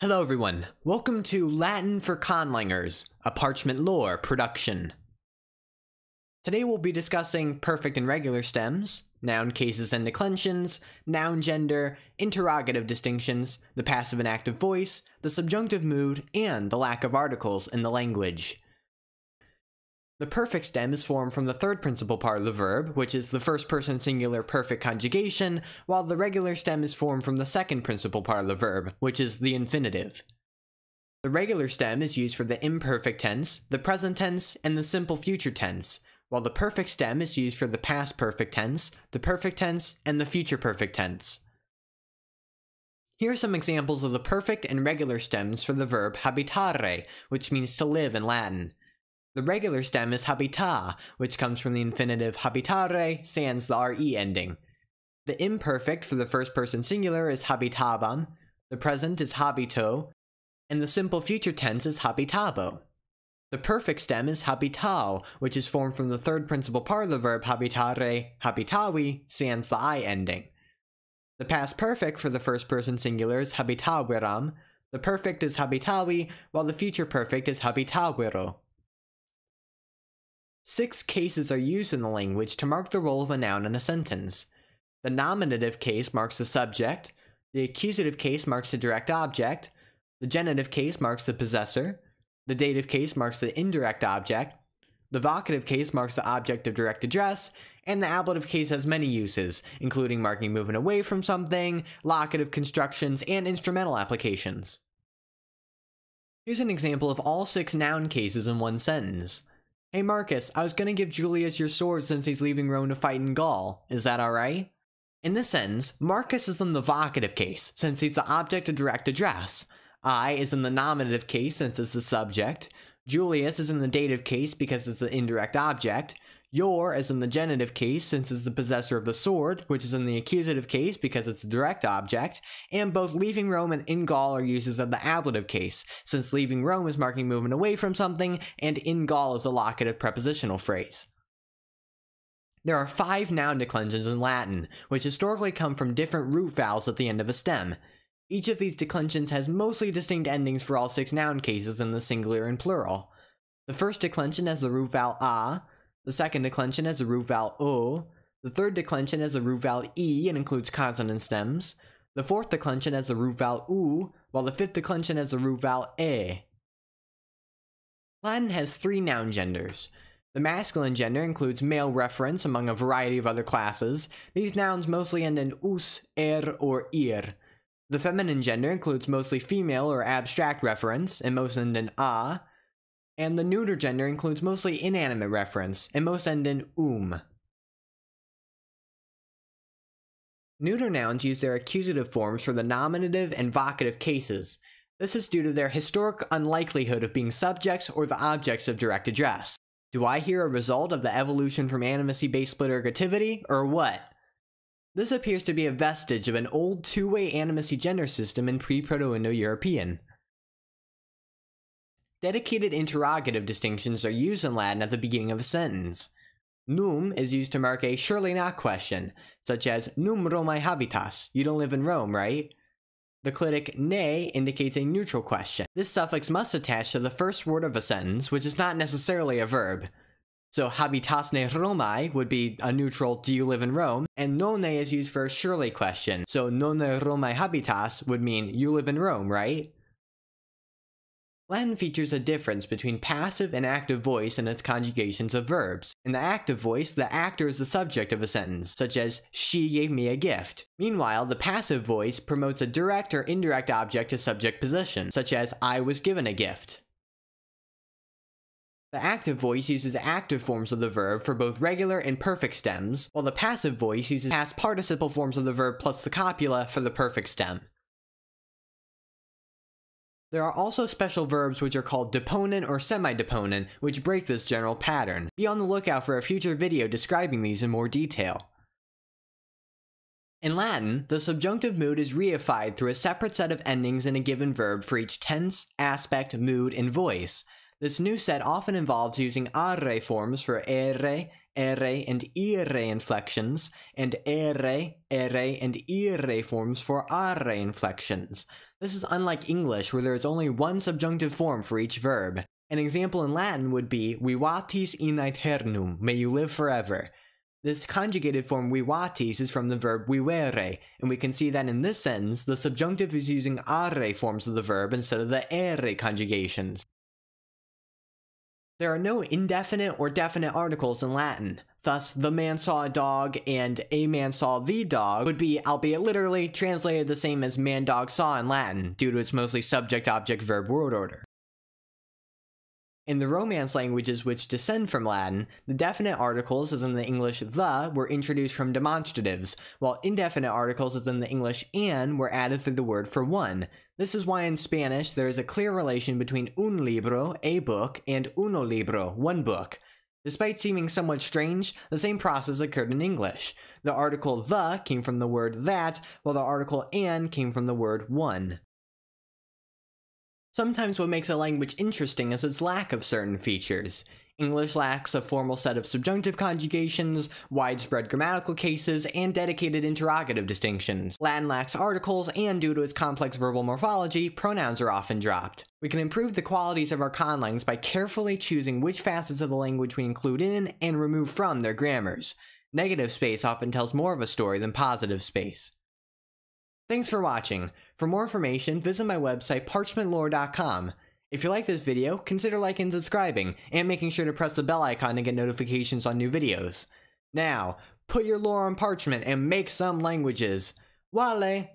Hello everyone, welcome to Latin for Conlangers, a Parchment Lore production. Today we'll be discussing perfect and regular stems, noun cases and declensions, noun gender, interrogative distinctions, the passive and active voice, the subjunctive mood, and the lack of articles in the language. The perfect stem is formed from the third principal part of the verb, which is the first person singular perfect conjugation, while the regular stem is formed from the second principal part of the verb, which is the infinitive. The regular stem is used for the imperfect tense, the present tense, and the simple future tense, while the perfect stem is used for the past perfect tense, the perfect tense, and the future perfect tense. Here are some examples of the perfect and regular stems for the verb habitare, which means to live in Latin. The regular stem is habita, which comes from the infinitive habitare sans the re ending. The imperfect for the first person singular is habitabam, the present is habito, and the simple future tense is habitabo. The perfect stem is habitao, which is formed from the third principal part of the verb habitare, habitawi, sans the I ending. The past perfect for the first person singular is habitawiram, the perfect is habitawi, while the future perfect is habitawiro. 6 cases are used in the language to mark the role of a noun in a sentence. The nominative case marks the subject, the accusative case marks the direct object, the genitive case marks the possessor, the dative case marks the indirect object, the vocative case marks the object of direct address, and the ablative case has many uses, including marking movement away from something, locative constructions, and instrumental applications. Here's an example of all 6 noun cases in one sentence. Hey Marcus, I was gonna give Julius your sword since he's leaving Rome to fight in Gaul. Is that alright? In this sentence, Marcus is in the vocative case, since he's the object of direct address. I is in the nominative case, since it's the subject. Julius is in the dative case because it's the indirect object. Your is in the genitive case, since it's the possessor of the sword, which is in the accusative case because it's the direct object, and both leaving Rome and in Gaul are uses of the ablative case, since leaving Rome is marking movement away from something, and in Gaul is a locative prepositional phrase. There are 5 noun declensions in Latin, which historically come from different root vowels at the end of a stem. Each of these declensions has mostly distinct endings for all 6 noun cases in the singular and plural. The first declension has the root vowel a, the second declension has the root vowel o, the third declension has the root vowel e and includes consonant stems, the fourth declension has the root vowel u, while the fifth declension has the root vowel e. Latin has 3 noun genders. The masculine gender includes male reference among a variety of other classes. These nouns mostly end in us, or ir. The feminine gender includes mostly female or abstract reference, and most end in a. And the neuter gender includes mostly inanimate reference, and most end in Neuter nouns use their accusative forms for the nominative and vocative cases. This is due to their historic unlikelihood of being subjects or the objects of direct address. Do I hear a result of the evolution from animacy-based split ergativity, or what? This appears to be a vestige of an old two-way animacy gender system in pre-Proto-Indo-European. Dedicated interrogative distinctions are used in Latin at the beginning of a sentence. Num is used to mark a surely not question, such as num Romae habitas, you don't live in Rome, right? The clitic ne indicates a neutral question. This suffix must attach to the first word of a sentence, which is not necessarily a verb. So habitas ne Romae would be a neutral do you live in Rome, and nonne is used for a surely question, so nonne Romae habitas would mean you live in Rome, right? Latin features a difference between passive and active voice in its conjugations of verbs. In the active voice, the actor is the subject of a sentence, such as, she gave me a gift. Meanwhile, the passive voice promotes a direct or indirect object to subject position, such as, I was given a gift. The active voice uses active forms of the verb for both regular and perfect stems, while the passive voice uses past participle forms of the verb plus the copula for the perfect stem. There are also special verbs which are called deponent or semi-deponent, which break this general pattern. Be on the lookout for a future video describing these in more detail. In Latin, the subjunctive mood is reified through a separate set of endings in a given verb for each tense, aspect, mood, and voice. This new set often involves using arre forms for ere, and ire inflections, and ere, and ire forms for arre inflections. This is unlike English, where there is only one subjunctive form for each verb. An example in Latin would be vivatis in aeternum, may you live forever. This conjugated form vivatis is from the verb vivere, and we can see that in this sentence, the subjunctive is using are forms of the verb instead of the ere conjugations. There are no indefinite or definite articles in Latin. Thus, the man saw a dog and a man saw the dog would be, albeit literally, translated the same as man dog saw in Latin, due to its mostly subject-object-verb word order. In the Romance languages which descend from Latin, the definite articles, as in the English the, were introduced from demonstratives, while indefinite articles, as in the English an, were added through the word for one. This is why in Spanish there is a clear relation between un libro, a book, and uno libro, one book. Despite seeming somewhat strange, the same process occurred in English. The article the came from the word that, while the article an came from the word one. Sometimes what makes a language interesting is its lack of certain features. English lacks a formal set of subjunctive conjugations, widespread grammatical cases, and dedicated interrogative distinctions. Latin lacks articles, and due to its complex verbal morphology, pronouns are often dropped. We can improve the qualities of our conlangs by carefully choosing which facets of the language we include in and remove from their grammars. Negative space often tells more of a story than positive space. Thanks for watching. For more information, visit my website parchmentlore.com. If you like this video, consider liking and subscribing, and making sure to press the bell icon to get notifications on new videos. Now, put your lore on parchment and make some languages. Wale!